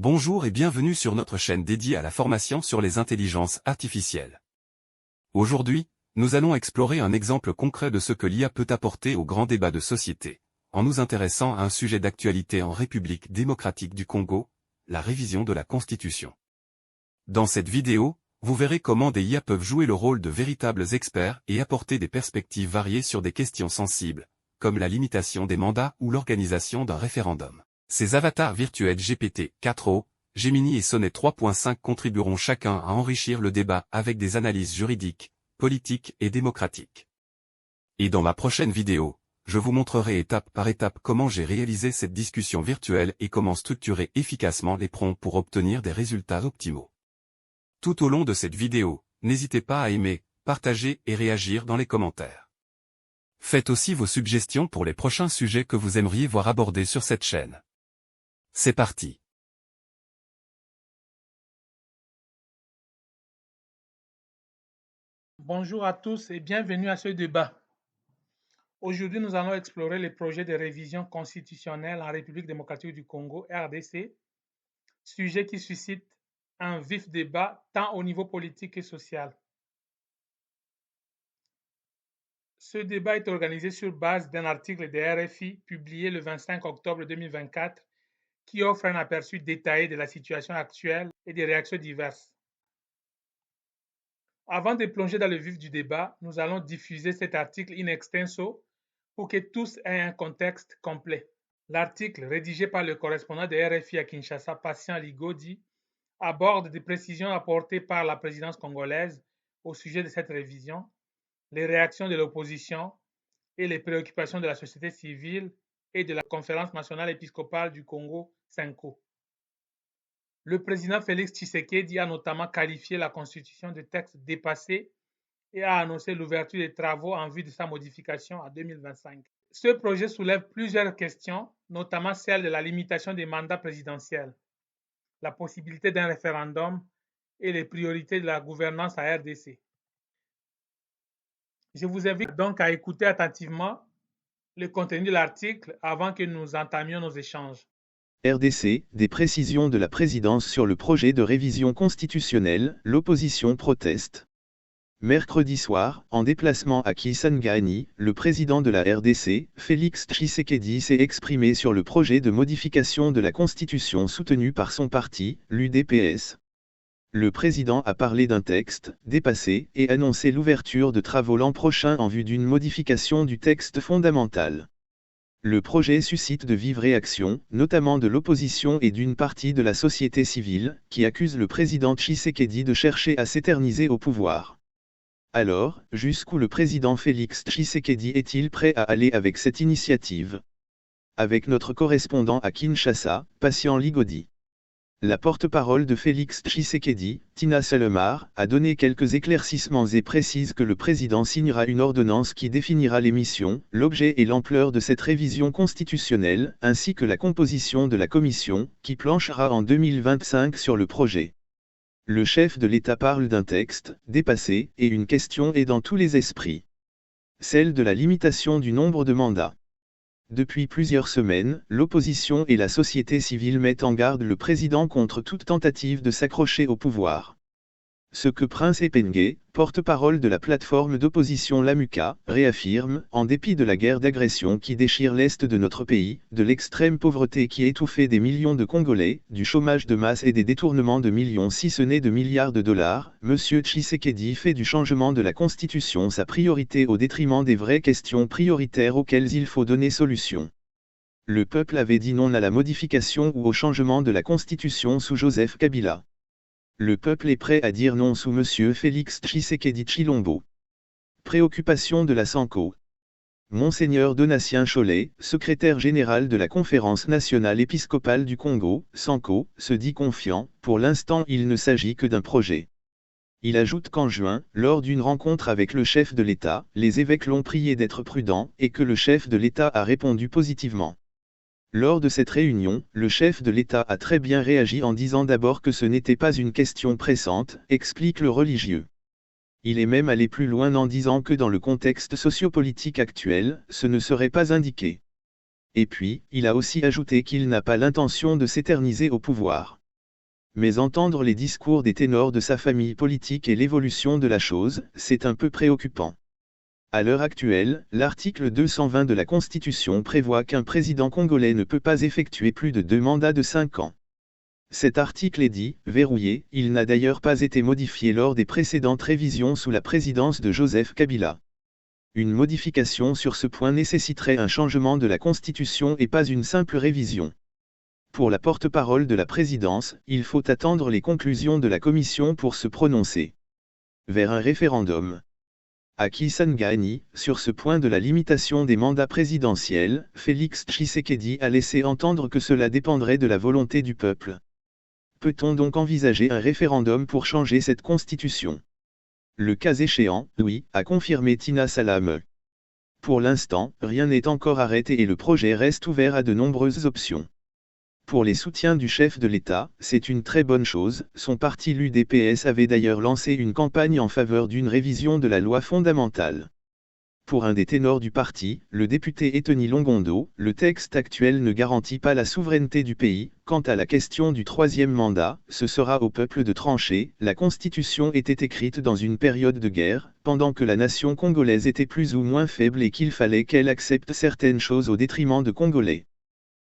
Bonjour et bienvenue sur notre chaîne dédiée à la formation sur les intelligences artificielles. Aujourd'hui, nous allons explorer un exemple concret de ce que l'IA peut apporter au grand débat de société, en nous intéressant à un sujet d'actualité en République démocratique du Congo, la révision de la Constitution. Dans cette vidéo, vous verrez comment des IA peuvent jouer le rôle de véritables experts et apporter des perspectives variées sur des questions sensibles, comme la limitation des mandats ou l'organisation d'un référendum. Ces avatars virtuels GPT-4o, Gemini et Sonnet 3.5 contribueront chacun à enrichir le débat avec des analyses juridiques, politiques et démocratiques. Et dans ma prochaine vidéo, je vous montrerai étape par étape comment j'ai réalisé cette discussion virtuelle et comment structurer efficacement les prompts pour obtenir des résultats optimaux. Tout au long de cette vidéo, n'hésitez pas à aimer, partager et réagir dans les commentaires. Faites aussi vos suggestions pour les prochains sujets que vous aimeriez voir abordés sur cette chaîne. C'est parti. Bonjour à tous et bienvenue à ce débat. Aujourd'hui, nous allons explorer les projets de révision constitutionnelle en République démocratique du Congo, RDC, sujet qui suscite un vif débat tant au niveau politique que social. Ce débat est organisé sur base d'un article de RFI publié le 25 octobre 2024 qui offre un aperçu détaillé de la situation actuelle et des réactions diverses. Avant de plonger dans le vif du débat, nous allons diffuser cet article in extenso pour que tous aient un contexte complet. L'article, rédigé par le correspondant de RFI à Kinshasa, Patient Ligodi, aborde des précisions apportées par la présidence congolaise au sujet de cette révision, les réactions de l'opposition et les préoccupations de la société civile et de la Conférence nationale épiscopale du Congo, CENCO. Le président Félix Tshisekedi a notamment qualifié la Constitution de texte dépassé et a annoncé l'ouverture des travaux en vue de sa modification en 2025. Ce projet soulève plusieurs questions, notamment celle de la limitation des mandats présidentiels, la possibilité d'un référendum et les priorités de la gouvernance à RDC. Je vous invite donc à écouter attentivement le contenu de l'article avant que nous entamions nos échanges. RDC, des précisions de la présidence sur le projet de révision constitutionnelle, l'opposition proteste. Mercredi soir, en déplacement à Kisangani, le président de la RDC, Félix Tshisekedi s'est exprimé sur le projet de modification de la Constitution soutenu par son parti, l'UDPS. Le président a parlé d'un texte dépassé et annoncé l'ouverture de travaux l'an prochain en vue d'une modification du texte fondamental. Le projet suscite de vives réactions, notamment de l'opposition et d'une partie de la société civile, qui accuse le président Tshisekedi de chercher à s'éterniser au pouvoir. Alors, jusqu'où le président Félix Tshisekedi est-il prêt à aller avec cette initiative? Avec notre correspondant à Kinshasa, Patient Ligodi. La porte-parole de Félix Tshisekedi, Tina Salemar, a donné quelques éclaircissements et précise que le président signera une ordonnance qui définira les missions, l'objet et l'ampleur de cette révision constitutionnelle, ainsi que la composition de la commission, qui planchera en 2025 sur le projet. Le chef de l'État parle d'un texte dépassé, et une question est dans tous les esprits. Celle de la limitation du nombre de mandats. Depuis plusieurs semaines, l'opposition et la société civile mettent en garde le président contre toute tentative de s'accrocher au pouvoir. Ce que Prince Epenge, porte-parole de la plateforme d'opposition Lamuka, réaffirme, en dépit de la guerre d'agression qui déchire l'est de notre pays, de l'extrême pauvreté qui étouffait des millions de Congolais, du chômage de masse et des détournements de millions si ce n'est de milliards de dollars, M. Tshisekedi fait du changement de la Constitution sa priorité au détriment des vraies questions prioritaires auxquelles il faut donner solution. Le peuple avait dit non à la modification ou au changement de la Constitution sous Joseph Kabila. Le peuple est prêt à dire non sous M. Félix Tshisekedi Tshilombo. Préoccupation de la CENCO. Monseigneur Donatien Cholet, secrétaire général de la Conférence nationale épiscopale du Congo, CENCO, se dit confiant, pour l'instant il ne s'agit que d'un projet. Il ajoute qu'en juin, lors d'une rencontre avec le chef de l'État, les évêques l'ont prié d'être prudent, et que le chef de l'État a répondu positivement. Lors de cette réunion, le chef de l'État a très bien réagi en disant d'abord que ce n'était pas une question pressante, explique le religieux. Il est même allé plus loin en disant que dans le contexte sociopolitique actuel, ce ne serait pas indiqué. Et puis, il a aussi ajouté qu'il n'a pas l'intention de s'éterniser au pouvoir. Mais entendre les discours des ténors de sa famille politique et l'évolution de la chose, c'est un peu préoccupant. À l'heure actuelle, l'article 220 de la Constitution prévoit qu'un président congolais ne peut pas effectuer plus de 2 mandats de 5 ans. Cet article est dit « verrouillé », il n'a d'ailleurs pas été modifié lors des précédentes révisions sous la présidence de Joseph Kabila. Une modification sur ce point nécessiterait un changement de la Constitution et pas une simple révision. Pour la porte-parole de la présidence, il faut attendre les conclusions de la commission pour se prononcer. Vers un référendum. À Kisangani, sur ce point de la limitation des mandats présidentiels, Félix Tshisekedi a laissé entendre que cela dépendrait de la volonté du peuple. Peut-on donc envisager un référendum pour changer cette constitution? Le cas échéant, oui, a confirmé Tina Salame. Pour l'instant, rien n'est encore arrêté et le projet reste ouvert à de nombreuses options. Pour les soutiens du chef de l'État, c'est une très bonne chose, son parti l'UDPS avait d'ailleurs lancé une campagne en faveur d'une révision de la loi fondamentale. Pour un des ténors du parti, le député Eteni Longondo, le texte actuel ne garantit pas la souveraineté du pays. Quant à la question du 3e mandat, ce sera au peuple de trancher. La Constitution était écrite dans une période de guerre, pendant que la nation congolaise était plus ou moins faible et qu'il fallait qu'elle accepte certaines choses au détriment de Congolais.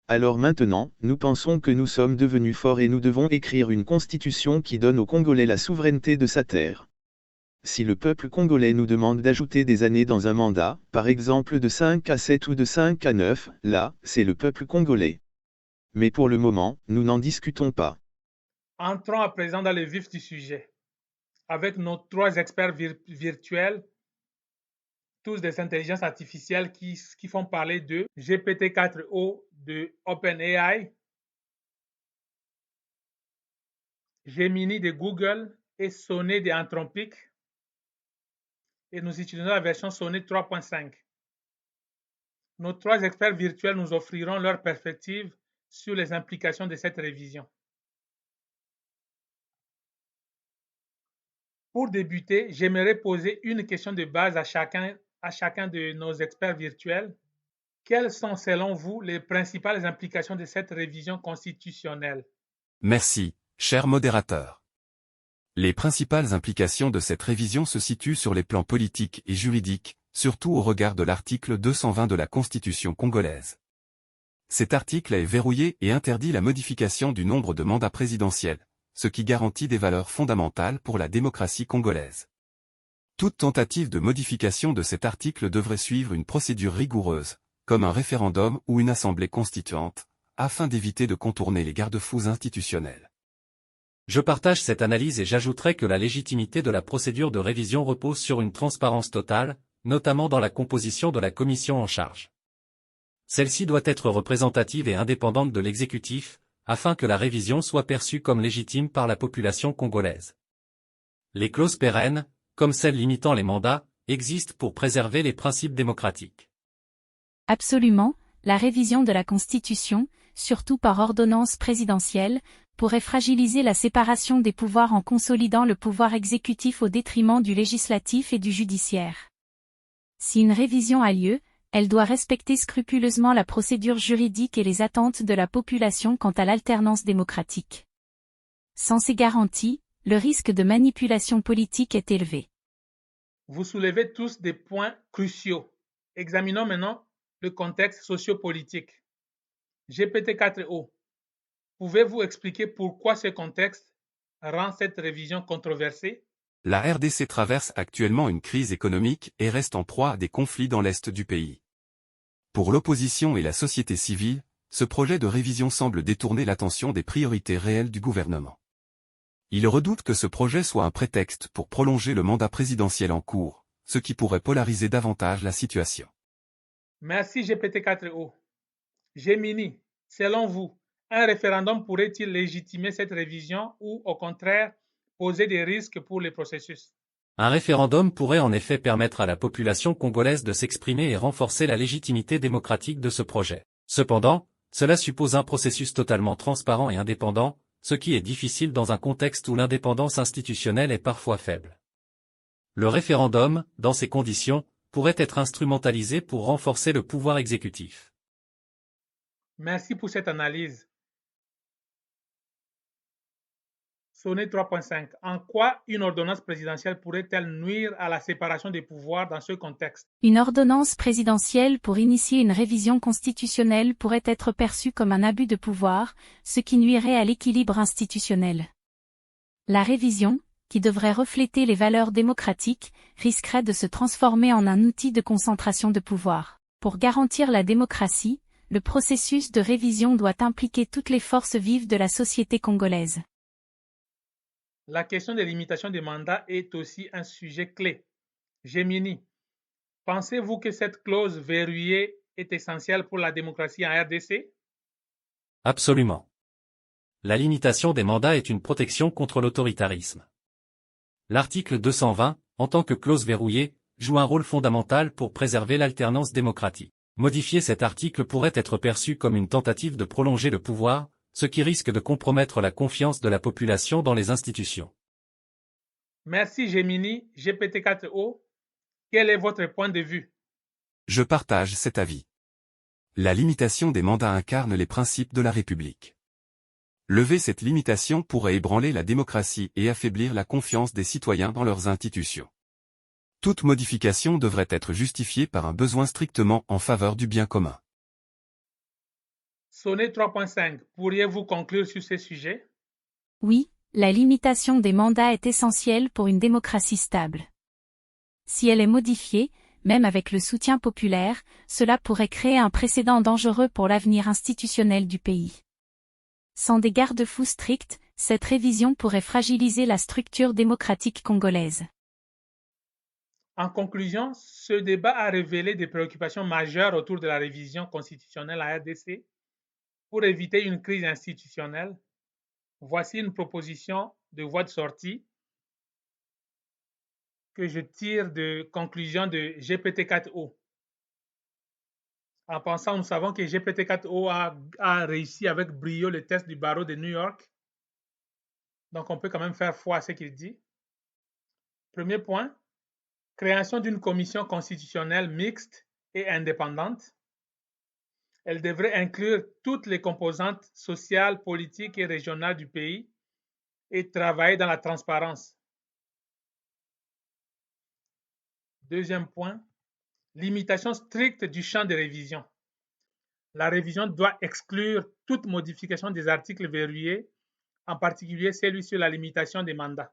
Alors maintenant, nous pensons que nous sommes devenus forts et nous devons écrire une constitution qui donne aux Congolais la souveraineté de sa terre. Si le peuple congolais nous demande d'ajouter des années dans un mandat, par exemple de 5 à 7 ou de 5 à 9, là, c'est le peuple congolais. Mais pour le moment, nous n'en discutons pas. Entrons à présent dans le vif du sujet. Avec nos 3 experts virtuels, tous des intelligences artificielles qui font parler de GPT-4o de OpenAI, Gemini de Google et Sonnet de Anthropic. Et nous utilisons la version Sonnet 3.5. Nos 3 experts virtuels nous offriront leur perspective sur les implications de cette révision. Pour débuter, j'aimerais poser une question de base à chacun de nos experts virtuels. Quelles sont selon vous les principales implications de cette révision constitutionnelle? Merci, cher modérateur. Les principales implications de cette révision se situent sur les plans politiques et juridiques, surtout au regard de l'article 220 de la Constitution congolaise. Cet article est verrouillé et interdit la modification du nombre de mandats présidentiels, ce qui garantit des valeurs fondamentales pour la démocratie congolaise. Toute tentative de modification de cet article devrait suivre une procédure rigoureuse, comme un référendum ou une assemblée constituante, afin d'éviter de contourner les garde-fous institutionnels. Je partage cette analyse et j'ajouterai que la légitimité de la procédure de révision repose sur une transparence totale, notamment dans la composition de la commission en charge. Celle-ci doit être représentative et indépendante de l'exécutif, afin que la révision soit perçue comme légitime par la population congolaise. Les clauses pérennes, comme celles limitant les mandats, existent pour préserver les principes démocratiques. Absolument, la révision de la Constitution, surtout par ordonnance présidentielle, pourrait fragiliser la séparation des pouvoirs en consolidant le pouvoir exécutif au détriment du législatif et du judiciaire. Si une révision a lieu, elle doit respecter scrupuleusement la procédure juridique et les attentes de la population quant à l'alternance démocratique. Sans ces garanties, le risque de manipulation politique est élevé. Vous soulevez tous des points cruciaux. Examinons maintenant le contexte sociopolitique. GPT-4o. Pouvez-vous expliquer pourquoi ce contexte rend cette révision controversée? La RDC traverse actuellement une crise économique et reste en proie à des conflits dans l'est du pays. Pour l'opposition et la société civile, ce projet de révision semble détourner l'attention des priorités réelles du gouvernement. Ils redoutent que ce projet soit un prétexte pour prolonger le mandat présidentiel en cours, ce qui pourrait polariser davantage la situation. Merci GPT-4o. Gemini, selon vous, un référendum pourrait-il légitimer cette révision ou, au contraire, poser des risques pour le processus? Un référendum pourrait en effet permettre à la population congolaise de s'exprimer et renforcer la légitimité démocratique de ce projet. Cependant, cela suppose un processus totalement transparent et indépendant, ce qui est difficile dans un contexte où l'indépendance institutionnelle est parfois faible. Le référendum, dans ces conditions, pourrait être instrumentalisé pour renforcer le pouvoir exécutif. Merci pour cette analyse. Sonnet 3.5. En quoi une ordonnance présidentielle pourrait-elle nuire à la séparation des pouvoirs dans ce contexte? Une ordonnance présidentielle pour initier une révision constitutionnelle pourrait être perçue comme un abus de pouvoir, ce qui nuirait à l'équilibre institutionnel. La révision, qui devrait refléter les valeurs démocratiques, risquerait de se transformer en un outil de concentration de pouvoir. Pour garantir la démocratie, le processus de révision doit impliquer toutes les forces vives de la société congolaise. La question des limitations des mandats est aussi un sujet clé. Gemini, pensez-vous que cette clause verrouillée est essentielle pour la démocratie en RDC? Absolument. La limitation des mandats est une protection contre l'autoritarisme. L'article 220, en tant que clause verrouillée, joue un rôle fondamental pour préserver l'alternance démocratique. Modifier cet article pourrait être perçu comme une tentative de prolonger le pouvoir, ce qui risque de compromettre la confiance de la population dans les institutions. Merci Gemini, GPT-4O. Quel est votre point de vue? Je partage cet avis. La limitation des mandats incarne les principes de la République. Lever cette limitation pourrait ébranler la démocratie et affaiblir la confiance des citoyens dans leurs institutions. Toute modification devrait être justifiée par un besoin strictement en faveur du bien commun. Sonnet 3.5. Pourriez-vous conclure sur ces sujets? Oui, la limitation des mandats est essentielle pour une démocratie stable. Si elle est modifiée, même avec le soutien populaire, cela pourrait créer un précédent dangereux pour l'avenir institutionnel du pays. Sans des garde-fous stricts, cette révision pourrait fragiliser la structure démocratique congolaise. En conclusion, ce débat a révélé des préoccupations majeures autour de la révision constitutionnelle à RDC. Pour éviter une crise institutionnelle, voici une proposition de voie de sortie que je tire de conclusion de GPT-4O. En pensant, nous savons que GPT-4O a réussi avec brio le test du barreau de New York. Donc, on peut quand même faire foi à ce qu'il dit. Premier point, création d'une commission constitutionnelle mixte et indépendante. Elle devrait inclure toutes les composantes sociales, politiques et régionales du pays et travailler dans la transparence. Deuxième point, limitation stricte du champ de révision. La révision doit exclure toute modification des articles verrouillés, en particulier celui sur la limitation des mandats.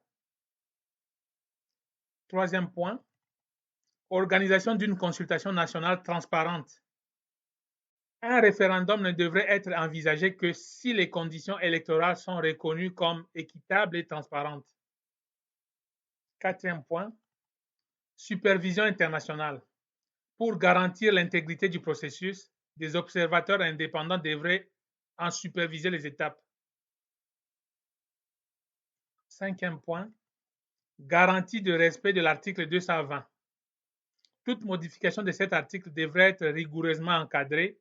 Troisième point, organisation d'une consultation nationale transparente. Un référendum ne devrait être envisagé que si les conditions électorales sont reconnues comme équitables et transparentes. Quatrième point, supervision internationale. Pour garantir l'intégrité du processus, des observateurs indépendants devraient en superviser les étapes. Cinquième point, garantie de respect de l'article 220. Toute modification de cet article devrait être rigoureusement encadrée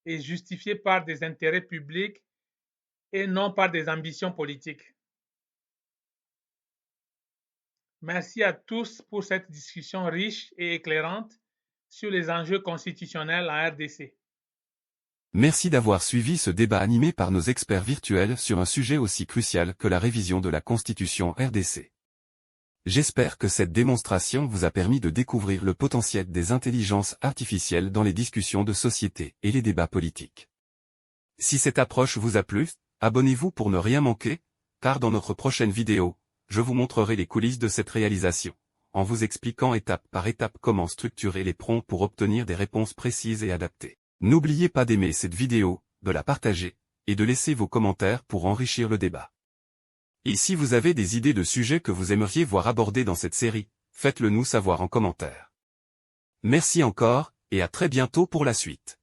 et justifiée par des intérêts publics et non par des ambitions politiques. Merci à tous pour cette discussion riche et éclairante sur les enjeux constitutionnels en RDC. Merci d'avoir suivi ce débat animé par nos experts virtuels sur un sujet aussi crucial que la révision de la Constitution RDC. J'espère que cette démonstration vous a permis de découvrir le potentiel des intelligences artificielles dans les discussions de société et les débats politiques. Si cette approche vous a plu, abonnez-vous pour ne rien manquer, car dans notre prochaine vidéo, je vous montrerai les coulisses de cette réalisation, en vous expliquant étape par étape comment structurer les prompts pour obtenir des réponses précises et adaptées. N'oubliez pas d'aimer cette vidéo, de la partager, et de laisser vos commentaires pour enrichir le débat. Et si vous avez des idées de sujets que vous aimeriez voir abordés dans cette série, faites-le nous savoir en commentaire. Merci encore, et à très bientôt pour la suite.